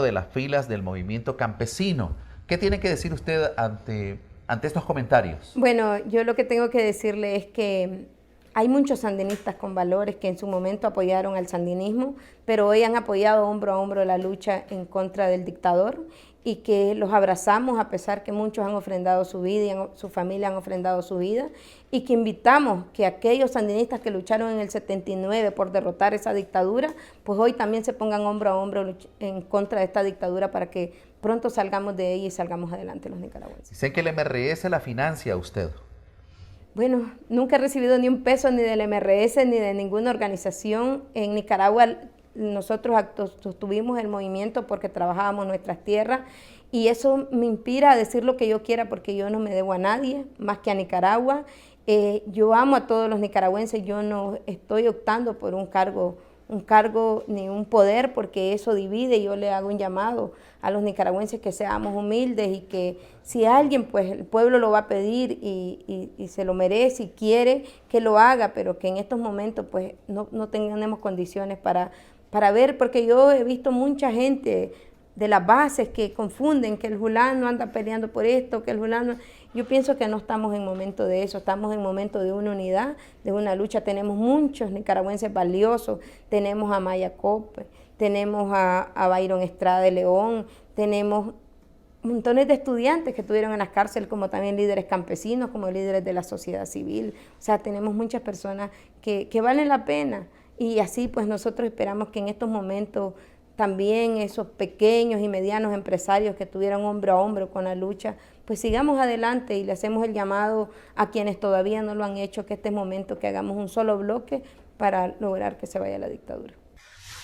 Speaker 1: de las filas del movimiento campesino. ¿Qué tiene que decir usted ante estos comentarios?
Speaker 2: Bueno, yo lo que tengo que decirle es que hay muchos sandinistas con valores que en su momento apoyaron al sandinismo, pero hoy han apoyado hombro a hombro la lucha en contra del dictador y que los abrazamos a pesar que muchos han ofrendado su vida y su familia han ofrendado su vida, y que invitamos que aquellos sandinistas que lucharon en el 79 por derrotar esa dictadura, pues hoy también se pongan hombro a hombro en contra de esta dictadura para que pronto salgamos de ella y salgamos adelante los nicaragüenses.
Speaker 1: Dicen que el MRS la financia a usted.
Speaker 2: Bueno, nunca he recibido ni un peso ni del MRS ni de ninguna organización. En Nicaragua nosotros sostuvimos el movimiento porque trabajábamos nuestras tierras y eso me inspira a decir lo que yo quiera porque yo no me debo a nadie más que a Nicaragua. Yo amo a todos los nicaragüenses, yo no estoy optando por un cargo ni un poder porque eso divide, y yo le hago un llamado a los nicaragüenses que seamos humildes y que si alguien, pues el pueblo lo va a pedir y se lo merece y quiere que lo haga, pero que en estos momentos pues no tenemos condiciones para ver, porque yo he visto mucha gente de las bases que confunden que el fulano anda peleando por esto, que el fulano... Yo pienso que no estamos en momento de eso, estamos en momento de una unidad, de una lucha. Tenemos muchos nicaragüenses valiosos, tenemos a Maya Cope, tenemos a Byron Estrada de León, tenemos montones de estudiantes que estuvieron en las cárceles, como también líderes campesinos, como líderes de la sociedad civil. O sea, tenemos muchas personas que valen la pena, y así pues nosotros esperamos que en estos momentos también esos pequeños y medianos empresarios que estuvieron hombro a hombro con la lucha, pues sigamos adelante, y le hacemos el llamado a quienes todavía no lo han hecho, que este es momento que hagamos un solo bloque para lograr que se vaya la dictadura.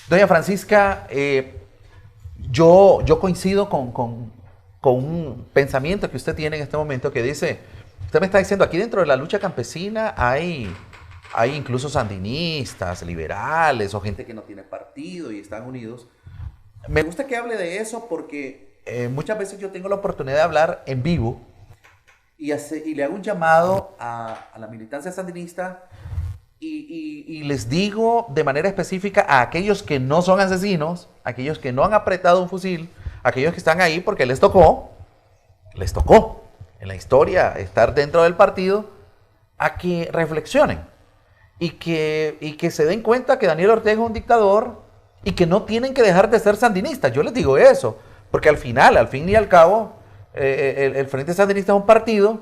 Speaker 1: Doña Francisca, yo coincido con un pensamiento que usted tiene en este momento que dice, usted me está diciendo, aquí dentro de la lucha campesina hay hay incluso sandinistas, liberales o gente que no tiene partido y están unidos. Me gusta que hable de eso porque muchas veces yo tengo la oportunidad de hablar en vivo y le hago un llamado a la militancia sandinista y les digo de manera específica a aquellos que no son asesinos, aquellos que no han apretado un fusil, aquellos que están ahí porque les tocó en la historia estar dentro del partido, a que reflexionen y que se den cuenta que Daniel Ortega es un dictador y que no tienen que dejar de ser sandinistas. Yo les digo eso, porque al fin y al cabo, el Frente Sandinista es un partido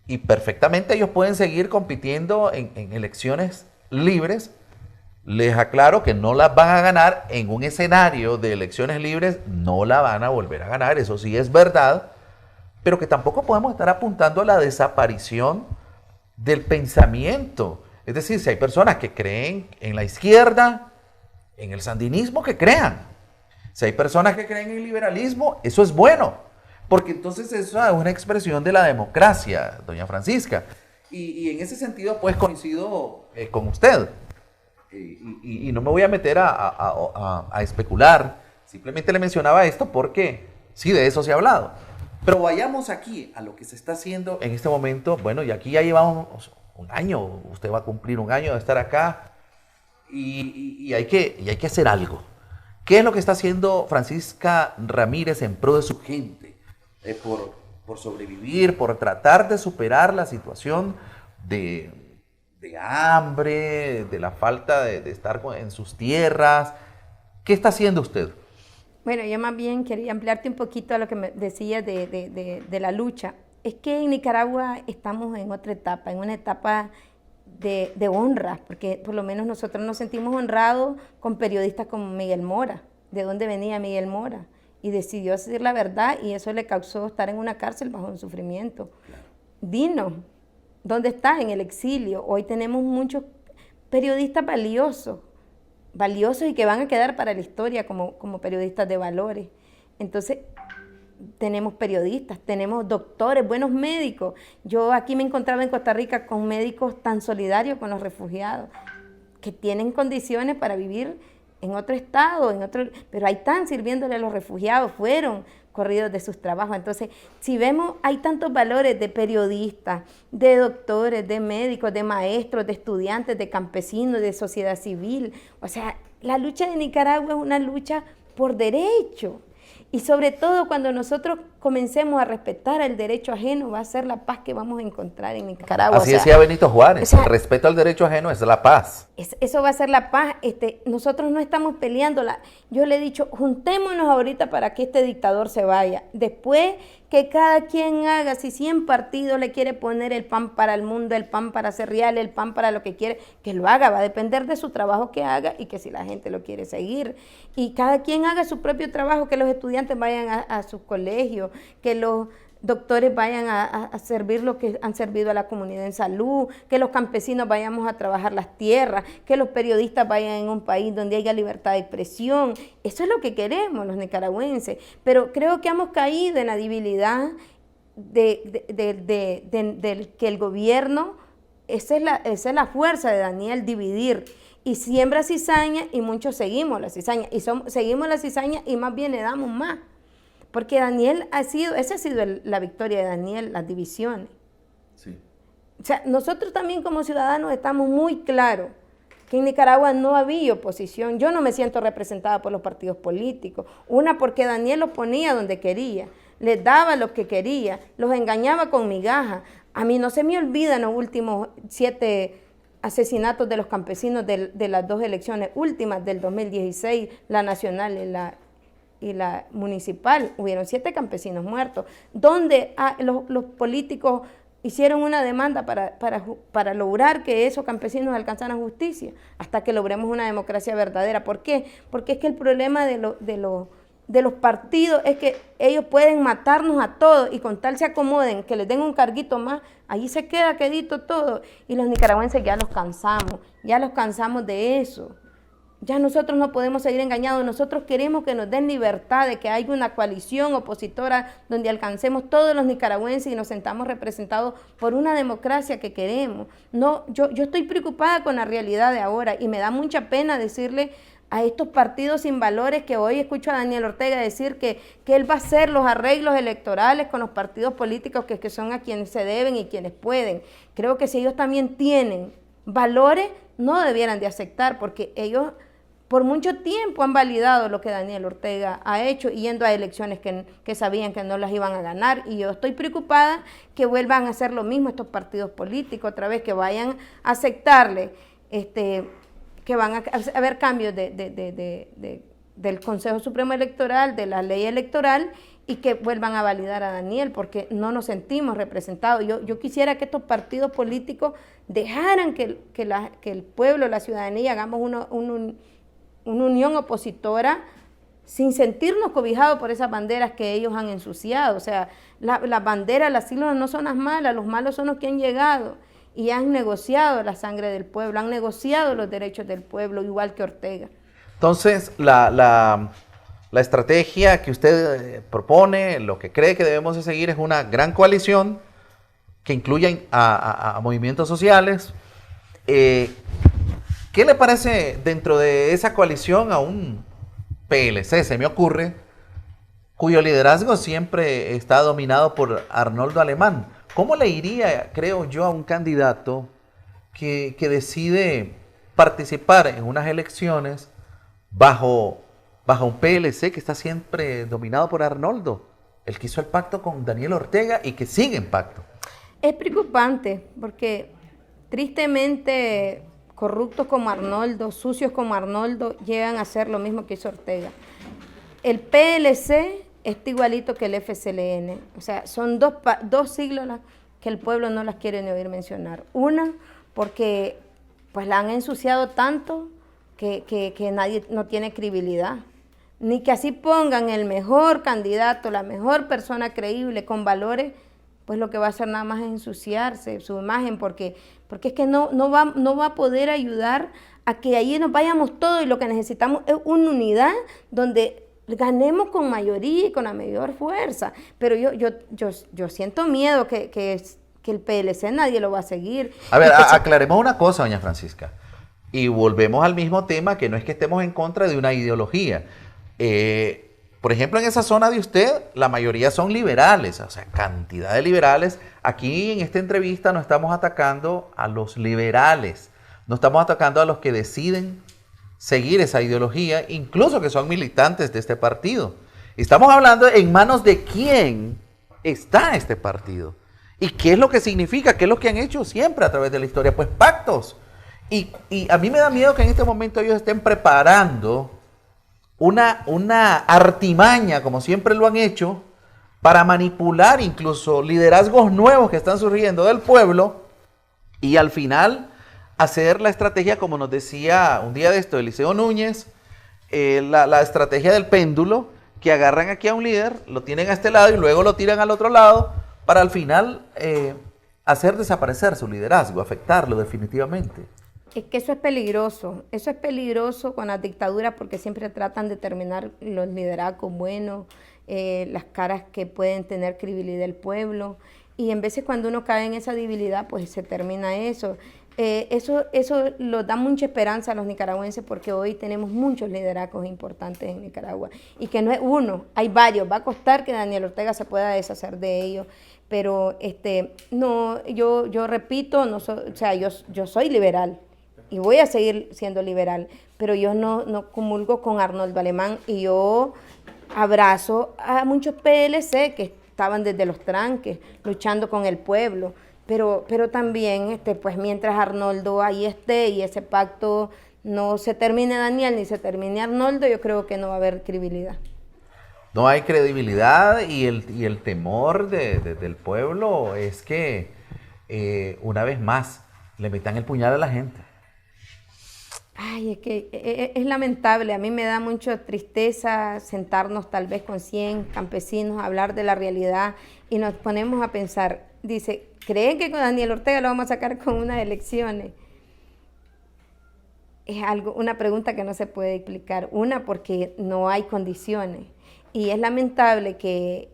Speaker 1: y perfectamente ellos pueden seguir compitiendo en elecciones libres. Les aclaro que no las van a ganar en un escenario de elecciones libres, no la van a volver a ganar, eso sí es verdad, pero que tampoco podemos estar apuntando a la desaparición del pensamiento. Es decir, si hay personas que creen en la izquierda, en el sandinismo, que crean. Si hay personas que creen en el liberalismo, eso es bueno, porque entonces eso es una expresión de la democracia, doña Francisca. Y en ese sentido, pues coincido con usted. Y no me voy a meter a especular, simplemente le mencionaba esto porque sí, de eso se ha hablado. Pero vayamos aquí a lo que se está haciendo en este momento. Bueno, y aquí ya llevamos un año, usted va a cumplir un año de estar acá y hay que hacer algo. ¿Qué es lo que está haciendo Francisca Ramírez en pro de su gente? Por sobrevivir, por tratar de superar la situación de hambre, de la falta de estar en sus tierras. ¿Qué está haciendo usted?
Speaker 2: Bueno, yo más bien quería ampliarte un poquito a lo que me decías de la lucha. Es que en Nicaragua estamos en otra etapa, en una etapa de honra, porque por lo menos nosotros nos sentimos honrados con periodistas como Miguel Mora. ¿De dónde venía Miguel Mora? Y decidió decir la verdad y eso le causó estar en una cárcel bajo un sufrimiento. Dinos, ¿dónde está? En el exilio. Hoy tenemos muchos periodistas valiosos y que van a quedar para la historia como periodistas de valores. Entonces, tenemos periodistas, tenemos doctores, buenos médicos. Yo aquí me encontraba en Costa Rica con médicos tan solidarios con los refugiados, que tienen condiciones para vivir en otro estado, pero ahí están sirviéndole a los refugiados, fueron corridos de sus trabajos. Entonces, si vemos, hay tantos valores de periodistas, de doctores, de médicos, de maestros, de estudiantes, de campesinos, de sociedad civil. O sea, la lucha de Nicaragua es una lucha por derecho. Y sobre todo cuando nosotros comencemos a respetar el derecho ajeno, va a ser la paz que vamos a encontrar en Nicaragua.
Speaker 1: Así decía Benito Juárez, el respeto al derecho ajeno es la paz.
Speaker 2: Eso va a ser la paz. Nosotros no estamos peleando. Yo le he dicho, juntémonos ahorita para que este dictador se vaya. Después que cada quien haga, si 100 partidos le quiere poner el pan para el mundo, el pan para Cerrial, el pan para lo que quiere, que lo haga. Va a depender de su trabajo que haga y que si la gente lo quiere seguir. Y cada quien haga su propio trabajo, que los estudiantes vayan a sus colegios, que los doctores vayan a servir lo que han servido a la comunidad en salud, que los campesinos vayamos a trabajar las tierras, que los periodistas vayan en un país donde haya libertad de expresión. Eso es lo que queremos los nicaragüenses, pero creo que hemos caído en la debilidad de que el gobierno, esa es la fuerza de Daniel, dividir. Y siembra cizaña y muchos seguimos la cizaña, seguimos la cizaña y más bien le damos más. Porque esa ha sido la victoria de Daniel, las divisiones.
Speaker 1: Sí.
Speaker 2: O sea, nosotros también como ciudadanos estamos muy claros que en Nicaragua no había oposición. Yo no me siento representada por los partidos políticos. Una, porque Daniel los ponía donde quería, les daba lo que quería, los engañaba con migajas. A mí no se me olvidan los últimos 7 asesinatos de los campesinos de las 2 elecciones últimas del 2016, la nacional y la municipal. Hubieron 7 campesinos muertos, donde los políticos hicieron una demanda para lograr que esos campesinos alcanzaran justicia, hasta que logremos una democracia verdadera. ¿Por qué? Porque es que el problema de los partidos es que ellos pueden matarnos a todos y con tal se acomoden, que les den un carguito más, allí se quedito todo. Y los nicaragüenses ya los cansamos de eso. ya nosotros no podemos seguir engañados, nosotros queremos que nos den libertad, de que haya una coalición opositora donde alcancemos todos los nicaragüenses y nos sentamos representados por una democracia que queremos. No, yo estoy preocupada con la realidad de ahora y me da mucha pena decirle a estos partidos sin valores, que hoy escucho a Daniel Ortega decir que él va a hacer los arreglos electorales con los partidos políticos que son a quienes se deben y quienes pueden. Creo que si ellos también tienen valores, no debieran de aceptar, porque ellos por mucho tiempo han validado lo que Daniel Ortega ha hecho, yendo a elecciones que sabían que no las iban a ganar, y yo estoy preocupada que vuelvan a hacer lo mismo estos partidos políticos, otra vez que vayan a aceptarle, que van a haber cambios del Consejo Supremo Electoral, de la ley electoral, y que vuelvan a validar a Daniel, porque no nos sentimos representados. Yo quisiera que estos partidos políticos dejaran que el pueblo, la ciudadanía, hagamos una unión opositora sin sentirnos cobijados por esas banderas que ellos han ensuciado. O sea, las banderas, las siglas no son las malas, los malos son los que han llegado y han negociado la sangre del pueblo, han negociado los derechos del pueblo, igual que Ortega.
Speaker 1: Entonces, la estrategia que usted propone, lo que cree que debemos de seguir, es una gran coalición que incluya a movimientos sociales. ¿Qué le parece dentro de esa coalición a un PLC, se me ocurre, cuyo liderazgo siempre está dominado por Arnoldo Alemán? ¿Cómo le iría, creo yo, a un candidato que decide participar en unas elecciones bajo un PLC que está siempre dominado por Arnoldo, el que hizo el pacto con Daniel Ortega y que sigue en pacto?
Speaker 2: Es preocupante porque tristemente corruptos como Arnoldo, sucios como Arnoldo, llegan a hacer lo mismo que hizo Ortega. El PLC está igualito que el FCLN, o sea, son dos siglas que el pueblo no las quiere ni oír mencionar. Una, porque pues la han ensuciado tanto que nadie no tiene credibilidad, ni que así pongan el mejor candidato, la mejor persona creíble, con valores, pues lo que va a hacer nada más es ensuciarse su imagen, porque es que no va a poder ayudar a que allí nos vayamos todos, y lo que necesitamos es una unidad donde ganemos con mayoría y con la mayor fuerza. Pero yo siento miedo que el PLC nadie lo va a seguir.
Speaker 1: A ver, aclaremos una cosa, doña Francisca, y volvemos al mismo tema, que no es que estemos en contra de una ideología. Por ejemplo, en esa zona de usted, la mayoría son liberales, o sea, cantidad de liberales. Aquí en esta entrevista no estamos atacando a los liberales, no estamos atacando a los que deciden seguir esa ideología, incluso que son militantes de este partido. Estamos hablando en manos de quién está este partido y qué es lo que significa, qué es lo que han hecho siempre a través de la historia, pues pactos. Y a mí me da miedo que en este momento ellos estén preparando una artimaña, como siempre lo han hecho, para manipular incluso liderazgos nuevos que están surgiendo del pueblo, y al final hacer la estrategia, como nos decía un día de esto Eliseo Núñez, la estrategia del péndulo, que agarran aquí a un líder, lo tienen a este lado y luego lo tiran al otro lado, para al final hacer desaparecer su liderazgo, afectarlo definitivamente.
Speaker 2: Es que eso es peligroso con las dictaduras, porque siempre tratan de terminar los liderazgos buenos, las caras que pueden tener credibilidad del pueblo, y en veces cuando uno cae en esa debilidad, pues se termina eso. Eso lo da mucha esperanza a los nicaragüenses, porque hoy tenemos muchos liderazgos importantes en Nicaragua, y que no es uno, hay varios. Va a costar que Daniel Ortega se pueda deshacer de ellos, pero no, yo repito, yo soy liberal y voy a seguir siendo liberal, pero yo no comulgo con Arnoldo Alemán, y yo abrazo a muchos PLC que estaban desde los tranques luchando con el pueblo, pero también pues mientras Arnoldo ahí esté y ese pacto no se termine Daniel ni se termine Arnoldo, yo creo que no va a haber credibilidad.
Speaker 1: No hay credibilidad, y el temor del pueblo es que una vez más le metan el puñal a la gente.
Speaker 2: Ay, es que es lamentable. A mí me da mucha tristeza sentarnos tal vez con 100 campesinos a hablar de la realidad, y nos ponemos a pensar, dice, ¿creen que con Daniel Ortega lo vamos a sacar con unas elecciones? es algo, una pregunta que no se puede explicar. Una, porque no hay condiciones. Y es lamentable que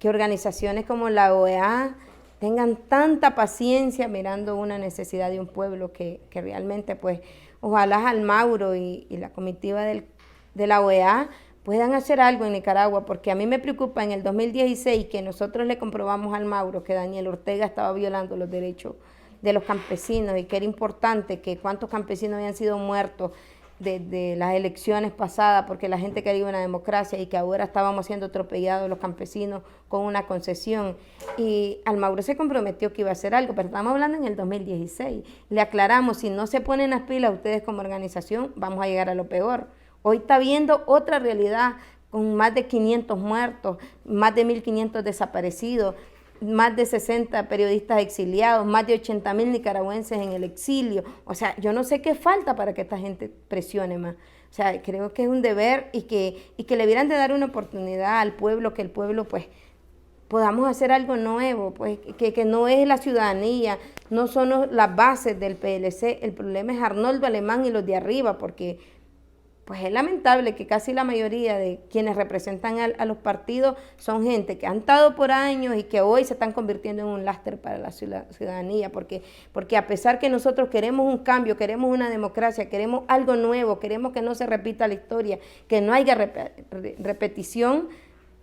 Speaker 2: organizaciones como la OEA tengan tanta paciencia mirando una necesidad de un pueblo que realmente, pues, ojalá Almagro y la comitiva de la OEA puedan hacer algo en Nicaragua, porque a mí me preocupa en el 2016 que nosotros le comprobamos a Almagro que Daniel Ortega estaba violando los derechos de los campesinos y que era importante que cuántos campesinos habían sido muertos de las elecciones pasadas porque la gente quería una democracia y que ahora estábamos siendo atropellados los campesinos con una concesión. Y Almagro se comprometió que iba a hacer algo, pero estamos hablando en el 2016. Le aclaramos, si no se ponen las pilas ustedes como organización, vamos a llegar a lo peor. Hoy está viendo otra realidad con más de 500 muertos, más de 1.500 desaparecidos, más de 60 periodistas exiliados, más de 80.000 nicaragüenses en el exilio. O sea, yo no sé qué falta para que esta gente presione más. O sea, creo que es un deber y que le debieran de dar una oportunidad al pueblo, que el pueblo pues podamos hacer algo nuevo, pues que no es la ciudadanía, no son las bases del PLC, el problema es Arnoldo Alemán y los de arriba, porque pues es lamentable que casi la mayoría de quienes representan a los partidos son gente que han estado por años y que hoy se están convirtiendo en un lastre para la ciudadanía, porque a pesar que nosotros queremos un cambio, queremos una democracia, queremos algo nuevo, queremos que no se repita la historia, que no haya repetición,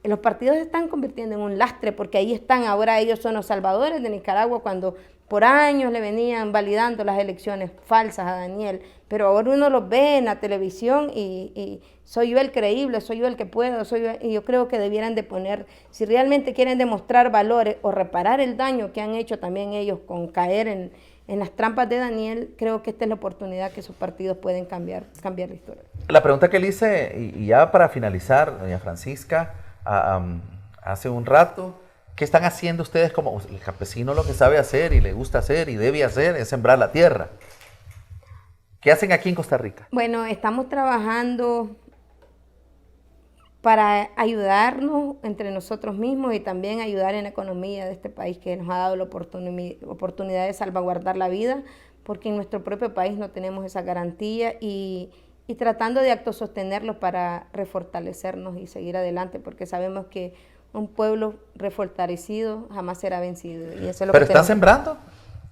Speaker 2: los partidos se están convirtiendo en un lastre, porque ahí están, ahora ellos son los salvadores de Nicaragua cuando por años le venían validando las elecciones falsas a Daniel, pero ahora uno los ve en la televisión y soy yo el creíble, soy yo el que puedo, y yo creo que debieran de poner, si realmente quieren demostrar valores o reparar el daño que han hecho también ellos con caer en las trampas de Daniel, creo que esta es la oportunidad que sus partidos pueden cambiar la historia.
Speaker 1: La pregunta que le hice, y ya para finalizar, doña Francisca, hace un rato, ¿qué están haciendo ustedes como el campesino? Lo que sabe hacer y le gusta hacer y debe hacer es sembrar la tierra. ¿Qué hacen aquí en Costa Rica?
Speaker 2: Bueno, estamos trabajando para ayudarnos entre nosotros mismos y también ayudar en la economía de este país que nos ha dado la oportunidad de salvaguardar la vida, porque en nuestro propio país no tenemos esa garantía y tratando de autosostenerlos para refortalecernos y seguir adelante, porque sabemos que un pueblo refortalecido jamás será vencido. Y eso es lo
Speaker 1: ¿Pero
Speaker 2: que
Speaker 1: están sembrando?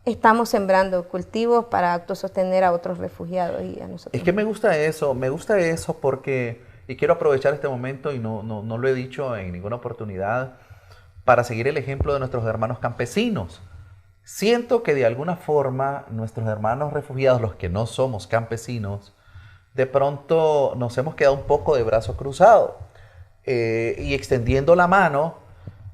Speaker 2: Estamos sembrando cultivos para autosostener a otros refugiados y a nosotros.
Speaker 1: Es que me gusta eso porque, y quiero aprovechar este momento y no lo he dicho en ninguna oportunidad, para seguir el ejemplo de nuestros hermanos campesinos. Siento que de alguna forma nuestros hermanos refugiados, los que no somos campesinos, de pronto nos hemos quedado un poco de brazo cruzado y extendiendo la mano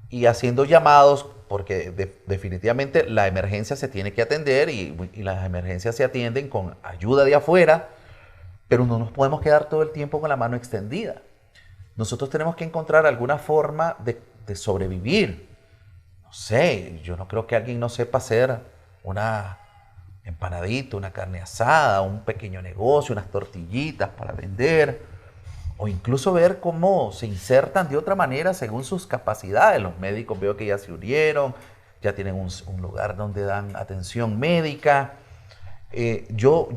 Speaker 1: y haciendo llamados, porque definitivamente la emergencia se tiene que atender y las emergencias se atienden con ayuda de afuera, pero no nos podemos quedar todo el tiempo con la mano extendida. Nosotros tenemos que encontrar alguna forma de sobrevivir. No sé, yo no creo que alguien no sepa hacer una empanadita, una carne asada, un pequeño negocio, unas tortillitas para vender, o incluso ver cómo se insertan de otra manera según sus capacidades. Los médicos veo que ya se unieron, ya tienen un lugar donde dan atención médica. Yo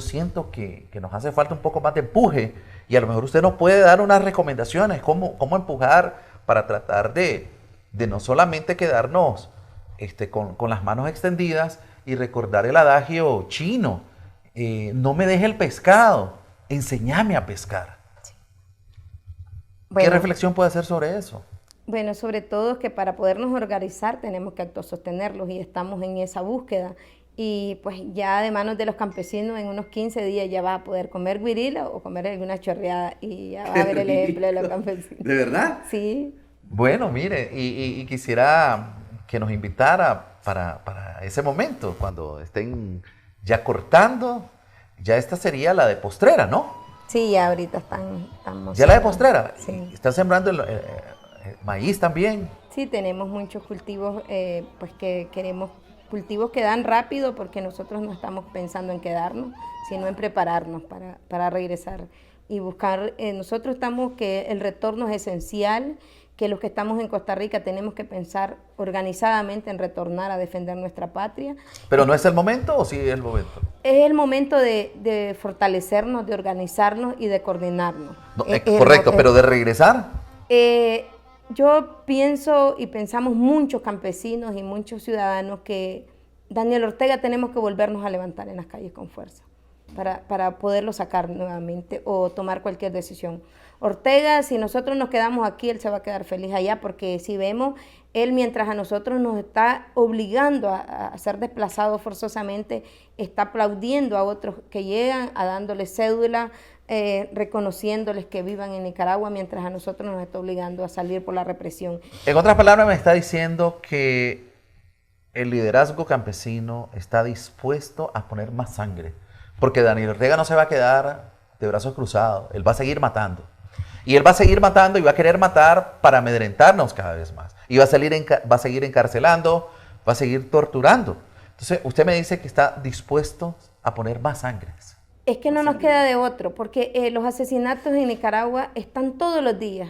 Speaker 1: siento que nos hace falta un poco más de empuje y a lo mejor usted nos puede dar unas recomendaciones, cómo empujar para tratar de no solamente quedarnos con las manos extendidas y recordar el adagio chino, no me deje el pescado, enséñame a pescar. Sí. Bueno, ¿qué reflexión puede hacer sobre eso?
Speaker 2: Bueno, sobre todo es que para podernos organizar tenemos que autosostenerlos y estamos en esa búsqueda. Y pues ya de manos de los campesinos en unos 15 días ya vas a poder comer guirila o comer alguna chorreada y ya vas a ver el ejemplo de los campesinos.
Speaker 1: ¿De verdad?
Speaker 2: Sí.
Speaker 1: Bueno, mire, y quisiera que nos invitara para ese momento, cuando estén ya cortando, ya esta sería la de postrera, ¿no?
Speaker 2: Sí, ya ahorita estamos.
Speaker 1: ¿Ya la de postrera?
Speaker 2: Sí.
Speaker 1: ¿Están sembrando el maíz también?
Speaker 2: Sí, tenemos muchos cultivos, pues que queremos, cultivos que dan rápido porque nosotros no estamos pensando en quedarnos, sino en prepararnos para regresar y buscar, nosotros estamos que el retorno es esencial, que los que estamos en Costa Rica tenemos que pensar organizadamente en retornar a defender nuestra patria.
Speaker 1: ¿Pero no es el momento o sí es el momento?
Speaker 2: Es el momento de fortalecernos, de organizarnos y de coordinarnos.
Speaker 1: No, correcto, pero de regresar.
Speaker 2: Yo pienso y pensamos muchos campesinos y muchos ciudadanos que Daniel Ortega tenemos que volvernos a levantar en las calles con fuerza para poderlo sacar nuevamente o tomar cualquier decisión. Ortega, si nosotros nos quedamos aquí, él se va a quedar feliz allá, porque si vemos, él mientras a nosotros nos está obligando a ser desplazados forzosamente, está aplaudiendo a otros que llegan, a dándoles cédula, reconociéndoles que vivan en Nicaragua, mientras a nosotros nos está obligando a salir por la represión.
Speaker 1: En otras palabras, me está diciendo que el liderazgo campesino está dispuesto a poner más sangre, porque Daniel Ortega no se va a quedar de brazos cruzados, él va a seguir matando. Y él va a seguir matando y va a querer matar para amedrentarnos cada vez más. Y va a seguir encarcelando, va a seguir torturando. Entonces, usted me dice que está dispuesto a poner más sangre.
Speaker 2: Es que no nos queda de otro, porque los asesinatos en Nicaragua están todos los días.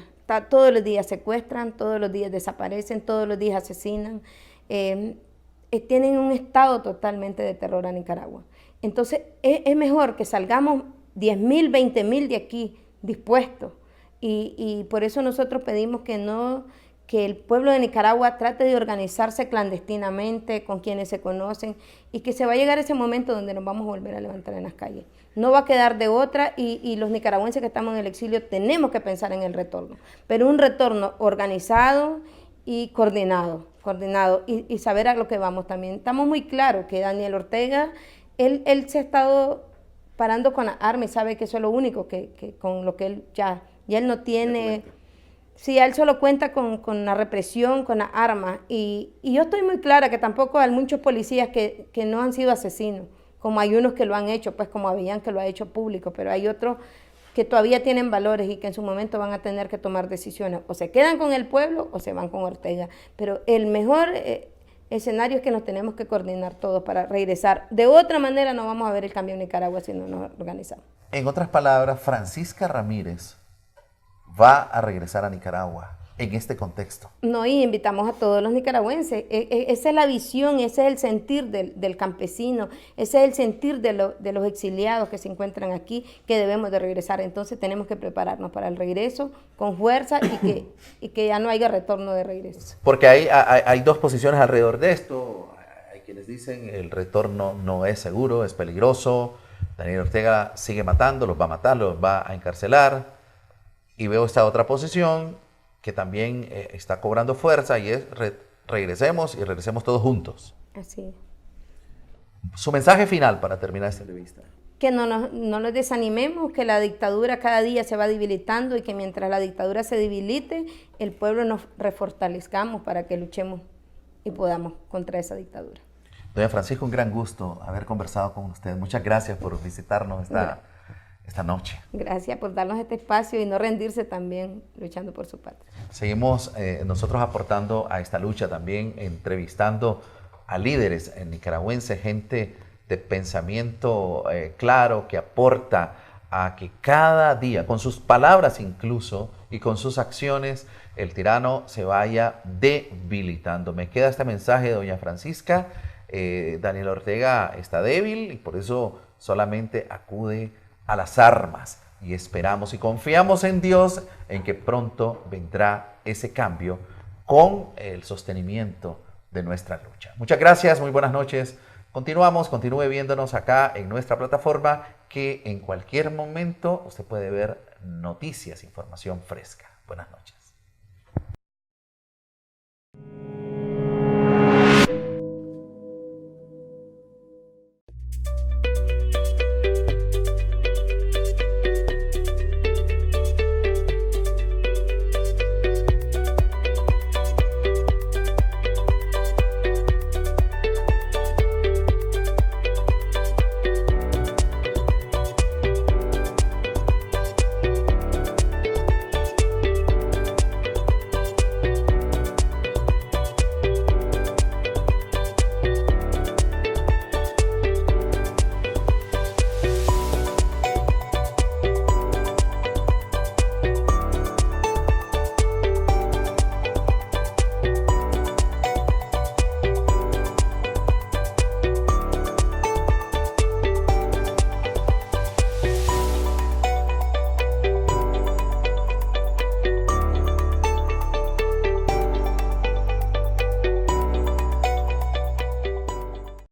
Speaker 2: Todos los días secuestran, todos los días desaparecen, todos los días asesinan. Tienen un estado totalmente de terror a Nicaragua. Entonces, es mejor que salgamos 10.000, 20.000 de aquí dispuestos. Y por eso nosotros pedimos que el pueblo de Nicaragua trate de organizarse clandestinamente con quienes se conocen y que se va a llegar ese momento donde nos vamos a volver a levantar en las calles. No va a quedar de otra y los nicaragüenses que estamos en el exilio tenemos que pensar en el retorno, pero un retorno organizado y coordinado y saber a lo que vamos también. Estamos muy claros que Daniel Ortega, él se ha estado parando con las armas y sabe que eso es lo único que con lo que él ya él no tiene. Sí, él solo cuenta con la represión, con las armas. Y yo estoy muy clara que tampoco hay muchos policías que no han sido asesinos, como hay unos que lo han hecho, pues como Avillán que lo ha hecho público, pero hay otros que todavía tienen valores y que en su momento van a tener que tomar decisiones. O se quedan con el pueblo o se van con Ortega. Pero el mejor escenario es que nos tenemos que coordinar todos para regresar. De otra manera no vamos a ver el cambio en Nicaragua si no nos organizamos.
Speaker 1: En otras palabras, Francisca Ramírez va a regresar a Nicaragua en este contexto.
Speaker 2: No, y invitamos a todos los nicaragüenses. Esa es la visión, ese es el sentir del campesino, ese es el sentir de los exiliados que se encuentran aquí, que debemos de regresar. Entonces tenemos que prepararnos para el regreso con fuerza y que ya no haya retorno de regreso.
Speaker 1: Porque hay dos posiciones alrededor de esto. Hay quienes dicen el retorno no es seguro, es peligroso. Daniel Ortega sigue matando, los va a matar, los va a encarcelar. Y veo esta otra posición que también está cobrando fuerza y es regresemos y regresemos todos juntos.
Speaker 2: Así.
Speaker 1: Su mensaje final para terminar esta entrevista.
Speaker 2: Que no nos desanimemos, que la dictadura cada día se va debilitando y que mientras la dictadura se debilite, el pueblo nos refortalezcamos para que luchemos y podamos contra esa dictadura.
Speaker 1: Doña Francisca, un gran gusto haber conversado con usted. Muchas gracias por visitarnos esta noche.
Speaker 2: Gracias por darnos este espacio y no rendirse también luchando por su patria.
Speaker 1: Seguimos nosotros aportando a esta lucha también, entrevistando a líderes nicaragüenses, gente de pensamiento claro que aporta a que cada día, con sus palabras incluso y con sus acciones, el tirano se vaya debilitando. Me queda este mensaje de doña Francisca. Daniel Ortega está débil y por eso solamente acude a las armas y esperamos y confiamos en Dios en que pronto vendrá ese cambio con el sostenimiento de nuestra lucha. Muchas gracias, muy buenas noches. Continúe viéndonos acá en nuestra plataforma que en cualquier momento usted puede ver noticias, información fresca. Buenas noches.